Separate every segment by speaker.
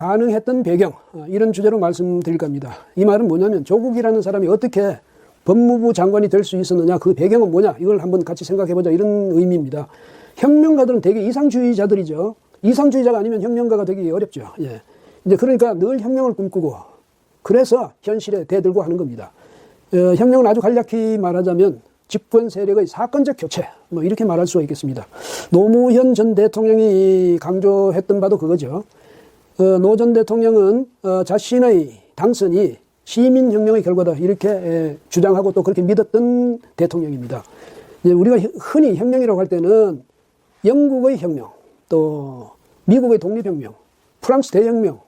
Speaker 1: 가능했던 배경, 이런 주제로 말씀드릴까 합니다. 이 말은 뭐냐면 조국이라는 사람이 어떻게 법무부 장관이 될 수 있었느냐, 그 배경은 뭐냐, 이걸 한번 같이 생각해보자, 이런 의미입니다. 혁명가들은 되게 이상주의자들이죠. 이상주의자가 아니면 혁명가가 되기 어렵죠. 예. 이제 그러니까 늘 혁명을 꿈꾸고, 그래서 현실에 대들고 하는 겁니다. 혁명은 아주 간략히 말하자면 집권 세력의 사건적 교체, 뭐 이렇게 말할 수가 있겠습니다. 노무현 전 대통령이 강조했던 바도 그거죠. 노 전 대통령은 자신의 당선이 시민혁명의 결과다, 이렇게 주장하고 또 그렇게 믿었던 대통령입니다. 우리가 흔히 혁명이라고 할 때는 영국의 혁명, 또 미국의 독립혁명, 프랑스 대혁명,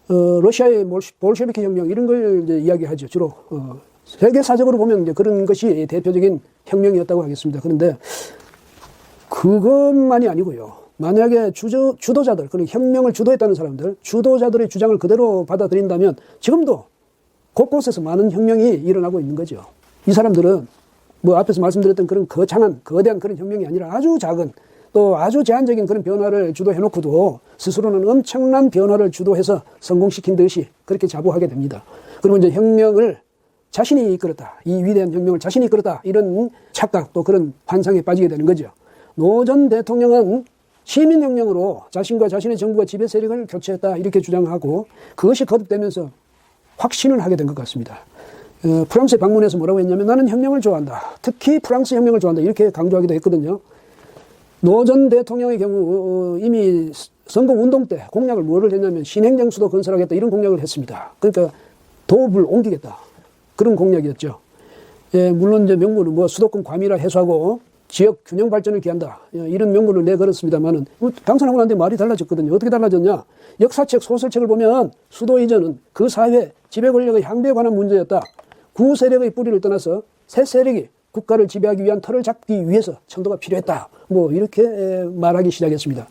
Speaker 1: 러시아의 볼셰비키 혁명, 이런 걸 이제 이야기하죠. 주로 세계사적으로 보면 이제 그런 것이 대표적인 혁명이었다고 하겠습니다. 그런데 그것만이 아니고요. 만약에 주도자들, 그런 혁명을 주도했다는 사람들, 주도자들의 주장을 그대로 받아들인다면 지금도 곳곳에서 많은 혁명이 일어나고 있는 거죠. 이 사람들은 뭐 앞에서 말씀드렸던 그런 거창한, 거대한 그런 혁명이 아니라 아주 작은, 또 아주 제한적인 그런 변화를 주도해놓고도 스스로는 엄청난 변화를 주도해서 성공시킨 듯이 그렇게 자부하게 됩니다. 그리고 이제 혁명을 자신이 이끌었다, 이 위대한 혁명을 자신이 이끌었다, 이런 착각, 또 그런 환상에 빠지게 되는 거죠. 노 전 대통령은 시민혁명으로 자신과 자신의 정부가 지배 세력을 교체했다, 이렇게 주장하고 그것이 거듭되면서 확신을 하게 된 것 같습니다. 프랑스에 방문해서 뭐라고 했냐면 나는 혁명을 좋아한다, 특히 프랑스 혁명을 좋아한다, 이렇게 강조하기도 했거든요. 노 전 대통령의 경우 이미 선거운동 때 공약을 뭐를 했냐면 신행정수도 건설하겠다, 이런 공약을 했습니다. 그러니까 도읍을 옮기겠다, 그런 공약이었죠. 예, 물론 이제 명분은 뭐 수도권 과밀화 해소하고 지역 균형 발전을 기한다, 이런 명분을 내걸었습니다만은 당선하고 난 뒤에 말이 달라졌거든요. 어떻게 달라졌냐? 역사책, 소설책을 보면 수도 이전은 그 사회 지배 권력의 향배에 관한 문제였다. 구 세력의 뿌리를 떠나서 새 세력이 국가를 지배하기 위한 털을 잡기 위해서 천도가 필요했다, 뭐 이렇게 말하기 시작했습니다.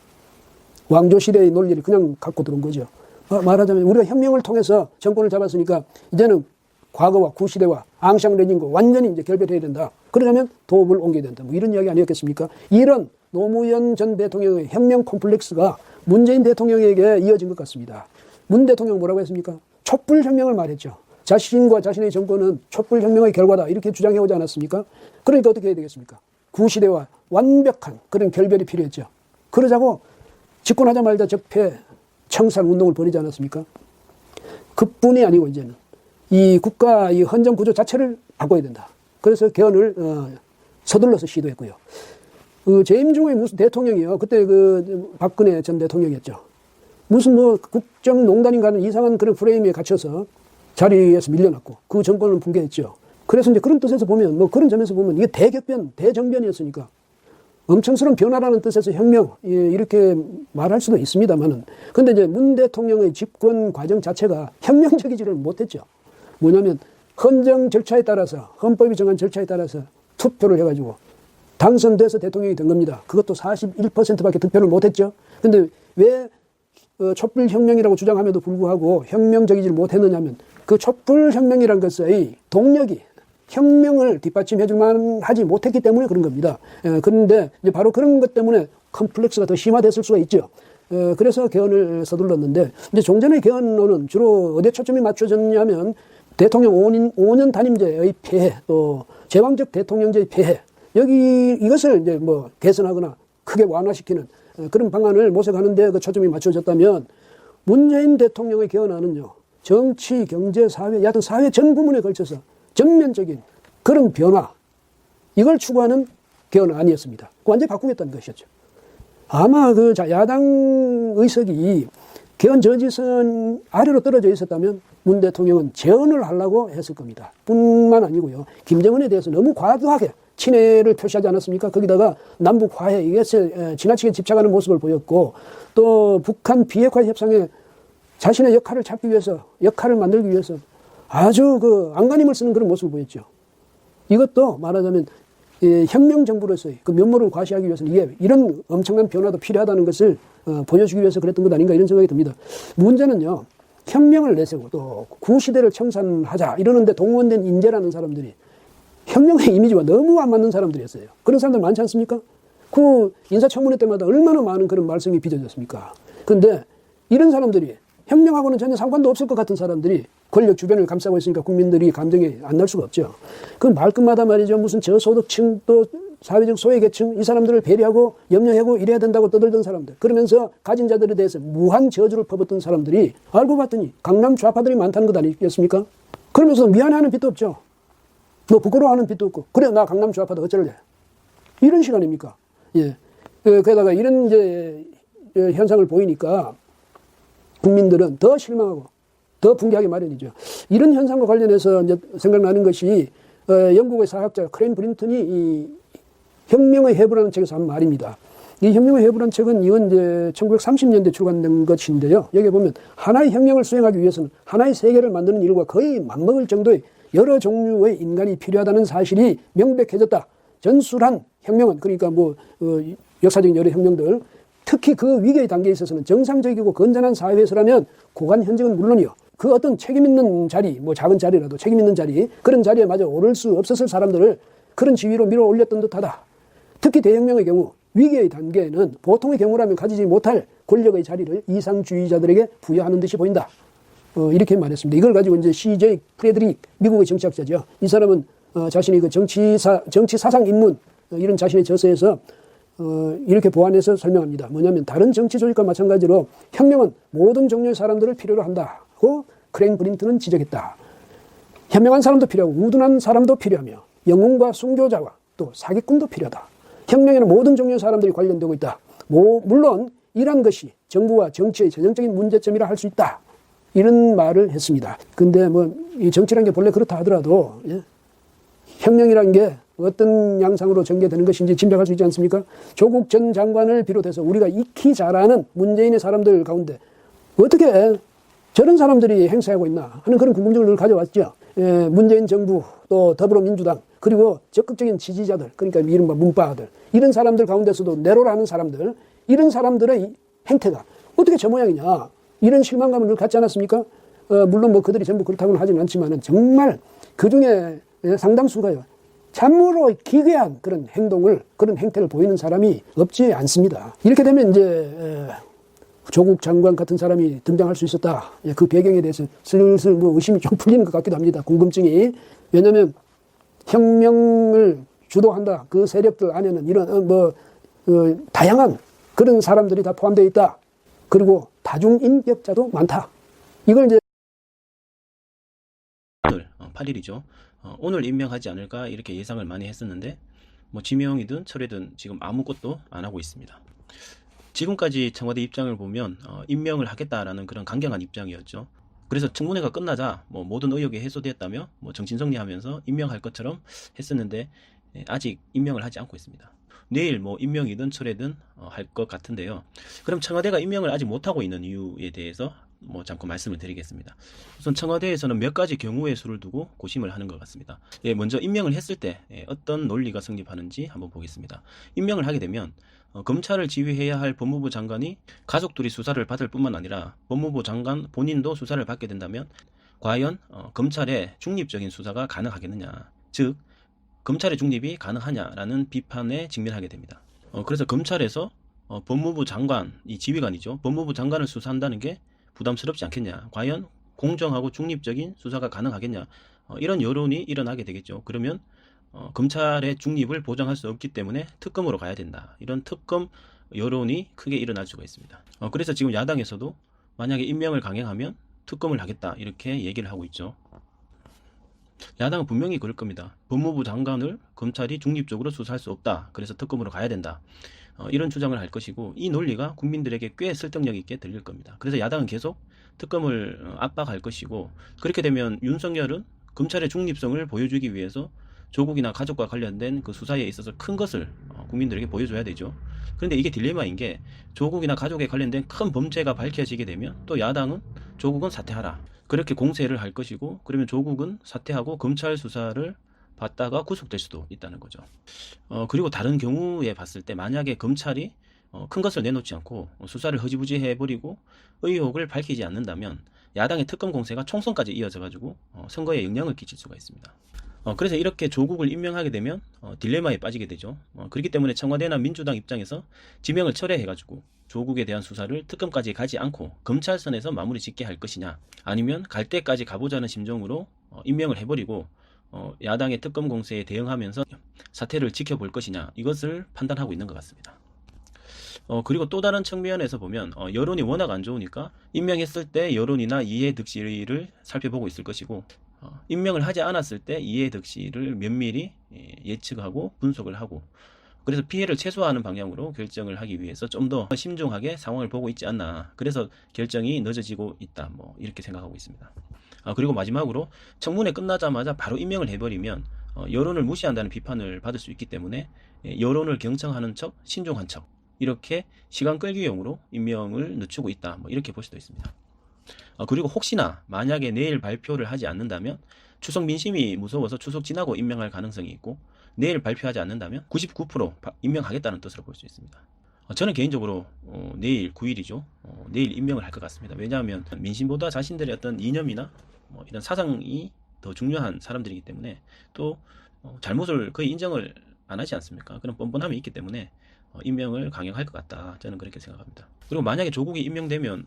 Speaker 1: 왕조 시대의 논리를 그냥 갖고 들어온 거죠. 말하자면 우리가 혁명을 통해서 정권을 잡았으니까 이제는 과거와 구시대와 앙샹레진과 완전히 이제 결별해야 된다. 그러려면 도읍을 옮겨야 된다, 뭐 이런 이야기 아니었겠습니까? 이런 노무현 전 대통령의 혁명 콤플렉스가 문재인 대통령에게 이어진 것 같습니다. 문 대통령 뭐라고 했습니까? 촛불혁명을 말했죠. 자신과 자신의 정권은 촛불혁명의 결과다, 이렇게 주장해 오지 않았습니까? 그러니까 어떻게 해야 되겠습니까? 구시대와 완벽한 그런 결별이 필요했죠. 그러자고 집권하자마자 적폐 청산 운동을 벌이지 않았습니까? 그뿐이 아니고 이제는 이 국가 이 헌정 구조 자체를 바꿔야 된다. 그래서 개헌을 서둘러서 시도했고요. 재임 중에 무슨 대통령이요, 그때 박근혜 전 대통령이었죠. 무슨 뭐 국정농단인가는 이상한 그런 프레임에 갇혀서 자리에서 밀려났고 그 정권을 붕괴했죠. 그래서 이제 그런 뜻에서 보면, 뭐 그런 점에서 보면 이게 대격변, 대정변이었으니까 엄청스러운 변화라는 뜻에서 혁명, 이렇게 말할 수도 있습니다만은, 근데 이제 문 대통령의 집권 과정 자체가 혁명적이지를 못했죠. 뭐냐면 헌정 절차에 따라서, 헌법이 정한 절차에 따라서 투표를 해가지고 당선돼서 대통령이 된 겁니다. 그것도 41%밖에 득표를 못했죠. 근데 왜 촛불혁명이라고 주장함에도 불구하고 혁명적이지 못했느냐면 그 촛불혁명이란 것의 동력이 혁명을 뒷받침해줄 만하지 못했기 때문에 그런 겁니다. 그런데 이제 바로 그런 것 때문에 컴플렉스가 더 심화됐을 수가 있죠. 그래서 개헌을 서둘렀는데, 이제 종전의 개헌론은 주로 어디에 초점이 맞춰졌냐면 대통령 5년 단임제의 폐해, 또 제왕적 대통령제의 폐해, 이것을 이제 뭐 개선하거나 크게 완화시키는 그런 방안을 모색하는데 그 초점이 맞춰졌다면, 문재인 대통령의 개헌안은요, 정치, 경제, 사회, 여하튼 사회 전 부문에 걸쳐서 전면적인 그런 변화, 이걸 추구하는 개헌안이었습니다. 완전히 바꾸겠다는 것이었죠. 아마 그 야당 의석이 개헌 저지선 아래로 떨어져 있었다면 문 대통령은 재헌을 하려고 했을 겁니다. 뿐만 아니고요, 김정은에 대해서 너무 과도하게 친애를 표시하지 않았습니까? 거기다가 남북 화해, 이것에 지나치게 집착하는 모습을 보였고, 또 북한 비핵화 협상에 자신의 역할을 찾기 위해서, 역할을 만들기 위해서 아주 안간힘을 쓰는 그런 모습을 보였죠. 이것도 말하자면 혁명 정부로서의 그 면모를 과시하기 위해서는 이런 엄청난 변화도 필요하다는 것을 보여주기 위해서 그랬던 것 아닌가, 이런 생각이 듭니다. 문제는요, 혁명을 내세우고 또 구시대를 청산하자 이러는데 동원된 인재라는 사람들이 혁명의 이미지와 너무 안 맞는 사람들이었어요. 그런 사람들 많지 않습니까? 그 인사청문회 때마다 얼마나 많은 그런 말썽이 빚어졌습니까? 그런데 이런 사람들이 혁명하고는 전혀 상관도 없을 것 같은 사람들이 권력 주변을 감싸고 있으니까 국민들이 감정이 안 날 수가 없죠. 그 말끝마다 말이죠. 무슨 저소득층 또 사회적 소외계층 이 사람들을 배려하고 염려하고 이래야 된다고 떠들던 사람들. 그러면서 가진 자들에 대해서 무한 저주를 퍼붓던 사람들이 알고 봤더니 강남 좌파들이 많다는 것 아니겠습니까? 그러면서 미안해하는 빚도 없죠. 뭐 부끄러워하는 빚도 없고. 그래 나 강남 좌파도 어쩔래. 이런 시간입니까? 예. 게다가 이런 이제 현상을 보이니까 국민들은 더 실망하고 더 붕괴하기 마련이죠. 이런 현상과 관련해서 이제 생각나는 것이 영국의 사학자 크레인 브린턴이 이 혁명의 해부라는 책에서 한 말입니다. 이 혁명의 해부라는 책은 이건 이제 1930년대 출간된 것인데요. 여기 보면 하나의 혁명을 수행하기 위해서는 하나의 세계를 만드는 일과 거의 맞먹을 정도의 여러 종류의 인간이 필요하다는 사실이 명백해졌다. 전술한 혁명은 그러니까 뭐 역사적인 여러 혁명들 특히 그 위기의 단계에 있어서는 정상적이고 건전한 사회에서라면 고관 현직은 물론이요. 그 어떤 책임 있는 자리, 뭐 작은 자리라도 책임 있는 자리, 그런 자리에 마저 오를 수 없었을 사람들을 그런 지위로 밀어 올렸던 듯하다. 특히 대혁명의 경우 위기의 단계에는 보통의 경우라면 가지지 못할 권력의 자리를 이상주의자들에게 부여하는 듯이 보인다. 이렇게 말했습니다. 이걸 가지고 이제 CJ 프레드릭 미국의 정치학자죠. 이 사람은 자신이 그 정치 사상 입문 이런 자신의 저서에서 이렇게 보완해서 설명합니다. 뭐냐면 다른 정치 조직과 마찬가지로 혁명은 모든 종류의 사람들을 필요로 한다고 크레인 브린턴은 지적했다. 현명한 사람도 필요하고 우둔한 사람도 필요하며 영웅과 순교자와 또 사기꾼도 필요하다. 혁명에는 모든 종류의 사람들이 관련되고 있다. 물론 이러한 것이 정부와 정치의 전형적인 문제점이라 할 수 있다. 이런 말을 했습니다. 근데 뭐 이 정치라는 게 본래 그렇다 하더라도 혁명이라는 게 어떤 양상으로 전개되는 것인지 짐작할 수 있지 않습니까? 조국 전 장관을 비롯해서 우리가 익히 잘 아는 문재인의 사람들 가운데 어떻게 저런 사람들이 행사하고 있나 하는 그런 궁금증을 늘 가져왔죠. 문재인 정부 또 더불어민주당 그리고 적극적인 지지자들 그러니까 이른바 문파들 이런 사람들 가운데서도 내로라는 사람들 이런 사람들의 행태가 어떻게 저 모양이냐 이런 실망감을 늘 갖지 않았습니까? 물론 뭐 그들이 전부 그렇다고는 하지는 않지만은 정말 그중에 상당수가요. 참으로 기괴한 그런 행동을, 그런 행태를 보이는 사람이 없지 않습니다. 이렇게 되면 이제, 조국 장관 같은 사람이 등장할 수 있었다. 그 배경에 대해서 슬슬 뭐 의심이 좀 풀리는 것 같기도 합니다. 궁금증이. 왜냐면, 혁명을 주도한다. 그 세력들 안에는 이런, 다양한 그런 사람들이 다 포함되어 있다. 그리고 다중인격자도 많다. 이걸 이제,
Speaker 2: 오늘 8일이죠. 오늘 임명하지 않을까 이렇게 예상을 많이 했었는데 뭐 지명이든 철회든 지금 아무것도 안 하고 있습니다. 지금까지 청와대 입장을 보면 임명을 하겠다라는 그런 강경한 입장이었죠. 그래서 청문회가 끝나자 뭐 모든 의혹이 해소됐다며 뭐 정신정리하면서 임명할 것처럼 했었는데 아직 임명을 하지 않고 있습니다. 내일 뭐 임명이든 철회든 할 것 같은데요. 그럼 청와대가 임명을 아직 못하고 있는 이유에 대해서 뭐 잠깐 말씀을 드리겠습니다. 우선 청와대에서는 몇 가지 경우의 수를 두고 고심을 하는 것 같습니다. 먼저 임명을 했을 때 어떤 논리가 성립하는지 한번 보겠습니다. 임명을 하게 되면 검찰을 지휘해야 할 법무부 장관이 가족들이 수사를 받을 뿐만 아니라 법무부 장관 본인도 수사를 받게 된다면 과연 검찰의 중립적인 수사가 가능하겠느냐, 즉 검찰의 중립이 가능하냐라는 비판에 직면하게 됩니다. 그래서 검찰에서 법무부 장관이 지휘관이죠. 법무부 장관을 수사한다는 게 부담스럽지 않겠냐, 과연 공정하고 중립적인 수사가 가능하겠냐, 이런 여론이 일어나게 되겠죠. 그러면 검찰의 중립을 보장할 수 없기 때문에 특검으로 가야 된다, 이런 특검 여론이 크게 일어날 수가 있습니다. 그래서 지금 야당에서도 만약에 임명을 강행하면 특검을 하겠다 이렇게 얘기를 하고 있죠. 야당은 분명히 그럴 겁니다. 법무부 장관을 검찰이 중립적으로 수사할 수 없다, 그래서 특검으로 가야 된다, 이런 주장을 할 것이고 이 논리가 국민들에게 꽤 설득력 있게 들릴 겁니다. 그래서 야당은 계속 특검을 압박할 것이고 그렇게 되면 윤석열은 검찰의 중립성을 보여주기 위해서 조국이나 가족과 관련된 그 수사에 있어서 큰 것을 국민들에게 보여줘야 되죠. 그런데 이게 딜레마인 게 조국이나 가족에 관련된 큰 범죄가 밝혀지게 되면 또 야당은 조국은 사퇴하라, 그렇게 공세를 할 것이고 그러면 조국은 사퇴하고 검찰 수사를 받다가 구속될 수도 있다는 거죠. 그리고 다른 경우에 봤을 때 만약에 검찰이 큰 것을 내놓지 않고 수사를 허지부지 해버리고 의혹을 밝히지 않는다면 야당의 특검 공세가 총선까지 이어져 가지고 선거에 영향을 끼칠 수가 있습니다. 그래서 이렇게 조국을 임명하게 되면 딜레마에 빠지게 되죠. 그렇기 때문에 청와대나 민주당 입장에서 지명을 철회해가지고 조국에 대한 수사를 특검까지 가지 않고 검찰선에서 마무리 짓게 할 것이냐, 아니면 갈 때까지 가보자는 심정으로 임명을 해버리고 야당의 특검 공세에 대응하면서 사태를 지켜볼 것이냐, 이것을 판단하고 있는 것 같습니다. 그리고 또 다른 측면에서 보면 여론이 워낙 안 좋으니까 임명했을 때 여론이나 이해득실을 살펴보고 있을 것이고, 임명을 하지 않았을 때 이해득실을 면밀히 예측하고 분석을 하고, 그래서 피해를 최소화하는 방향으로 결정을 하기 위해서 좀 더 신중하게 상황을 보고 있지 않나, 그래서 결정이 늦어지고 있다, 뭐 이렇게 생각하고 있습니다. 그리고 마지막으로 청문회 끝나자마자 바로 임명을 해버리면 여론을 무시한다는 비판을 받을 수 있기 때문에 여론을 경청하는 척, 신중한 척, 이렇게 시간 끌기용으로 임명을 늦추고 있다, 뭐 이렇게 볼 수도 있습니다. 그리고 혹시나 만약에 내일 발표를 하지 않는다면 추석 민심이 무서워서 추석 지나고 임명할 가능성이 있고, 내일 발표하지 않는다면 99% 임명하겠다는 뜻으로 볼 수 있습니다. 저는 개인적으로 내일 9일이죠. 내일 임명을 할 것 같습니다. 왜냐하면 민심보다 자신들의 어떤 이념이나 이런 사상이 더 중요한 사람들이기 때문에, 또 잘못을 거의 인정을 안 하지 않습니까? 그런 뻔뻔함이 있기 때문에 임명을 강행할 것 같다, 저는 그렇게 생각합니다. 그리고 만약에 조국이 임명되면